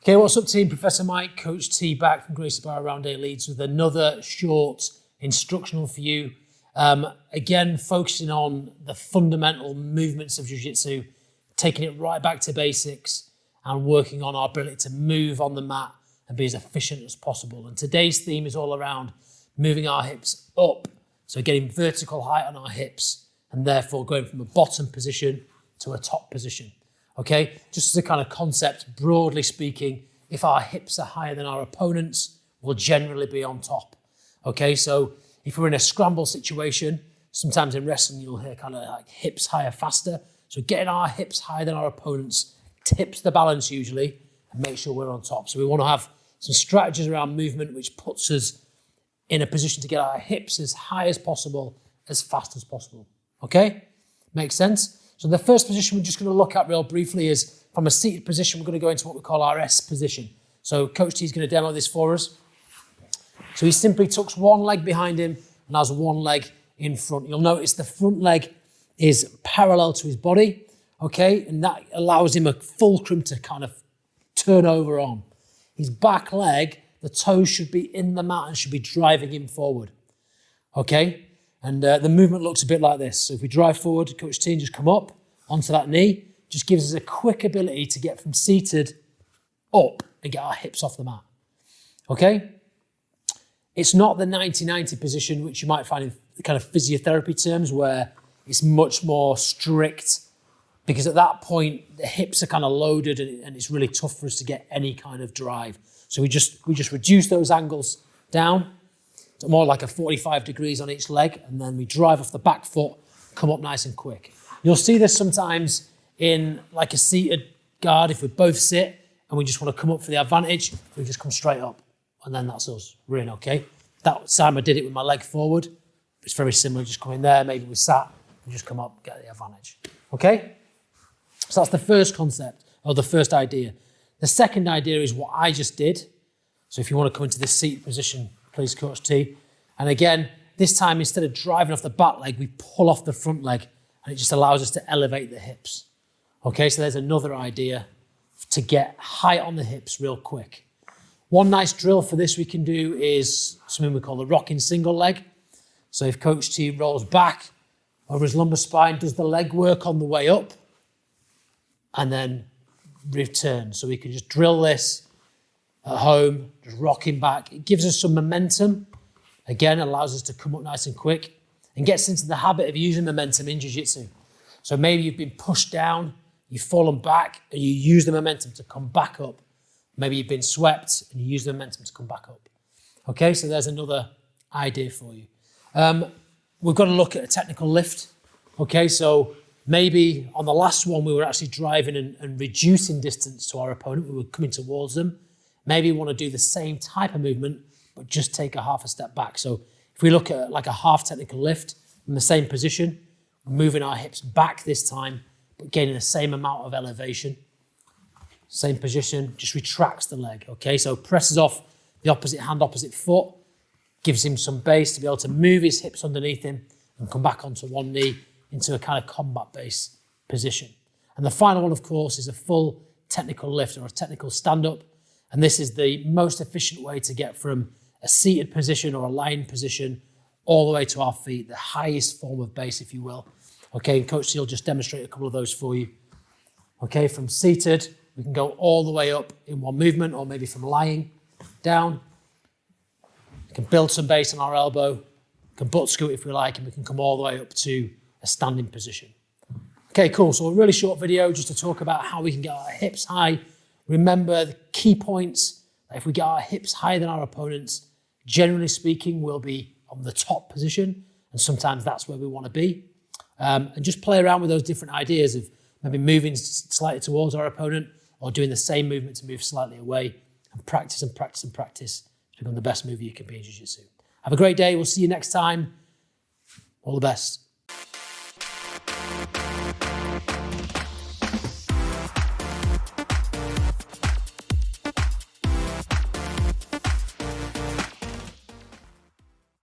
Okay, what's up team? Professor Mike, Coach T back from Gracie Barra Round Day Leeds with another short instructional for you. Again, focusing on the fundamental movements of Jiu-Jitsu, taking it right back to basics and working on our ability to move on the mat and be as efficient as possible. And today's theme is all around moving our hips up. So getting vertical height on our hips and therefore going from a bottom position to a top position. Okay, just as a kind of concept, broadly speaking, if our hips are higher than our opponents, we'll generally be on top. Okay, so if we're in a scramble situation, sometimes in wrestling, you'll hear kind of like hips higher faster. So getting our hips higher than our opponents tips the balance usually and makes sure we're on top. So we want to have some strategies around movement, which puts us in a position to get our hips as high as possible, as fast as possible. Okay, makes sense? So the first position we're just going to look at real briefly is from a seated position, we're going to go into what we call our S position. So Coach T is going to demo this for us. So he simply tucks one leg behind him and has one leg in front. You'll notice the front leg is parallel to his body, okay? And that allows him a fulcrum to kind of turn over on. His back leg, the toes should be in the mat and should be driving him forward, okay? And the movement looks a bit like this. So if we drive forward, Coach T, just come up onto that knee, just gives us a quick ability to get from seated up and get our hips off the mat, okay? It's not the 90-90 position, which you might find in kind of physiotherapy terms, where it's much more strict, because at that point, the hips are kind of loaded and it's really tough for us to get any kind of drive. So we just reduce those angles down, to more like a 45 degrees on each leg, and then we drive off the back foot, come up nice and quick. You'll see this sometimes in like a seated guard. If we both sit and we just want to come up for the advantage, we just come straight up, and then that's us. We're in, okay? That time I did it with my leg forward. It's very similar, just come in there, maybe we sat, and just come up, get the advantage, okay? So that's the first concept, or the first idea. The second idea is what I just did. So if you want to come into this seated position, please, Coach T. And again, this time, instead of driving off the back leg, we pull off the front leg, and it just allows us to elevate the hips. Okay, so there's another idea to get height on the hips real quick. One nice drill for this we can do is something we call the rocking single leg. So if Coach T rolls back over his lumbar spine, does the leg work on the way up, and then return. So we can just drill this at home, just rocking back. It gives us some momentum. Again, allows us to come up nice and quick and gets into the habit of using momentum in Jiu-Jitsu. So maybe you've been pushed down, you've fallen back, and you use the momentum to come back up. Maybe you've been swept and you use the momentum to come back up. Okay, so there's another idea for you. We've got to look at a technical lift. Okay, so maybe on the last one, we were actually driving and reducing distance to our opponent. We were coming towards them. Maybe we want to do the same type of movement, but just take a half a step back. So if we look at like a half technical lift in the same position, we're moving our hips back this time, but gaining the same amount of elevation. Same position, just retracts the leg, okay? So presses off the opposite hand, opposite foot, gives him some base to be able to move his hips underneath him and come back onto one knee into a kind of combat-based position. And the final one, of course, is a full technical lift or a technical stand-up. And this is the most efficient way to get from a seated position or a lying position all the way to our feet, the highest form of base, if you will. Okay, and Coach T will just demonstrate a couple of those for you. Okay, from seated, we can go all the way up in one movement, or maybe from lying down. We can build some base on our elbow, we can butt scoot if we like, and we can come all the way up to a standing position. Okay, cool. So a really short video just to talk about how we can get our hips high. Remember the key points. If we get our hips higher than our opponents, generally speaking, we'll be on the top position, and sometimes that's where we want to be. And just play around with those different ideas of maybe moving slightly towards our opponent or doing the same movement to move slightly away, and practice and practice and practice to become the best mover you can be in Jiu-Jitsu. Have a great day. We'll see you next time. All the best.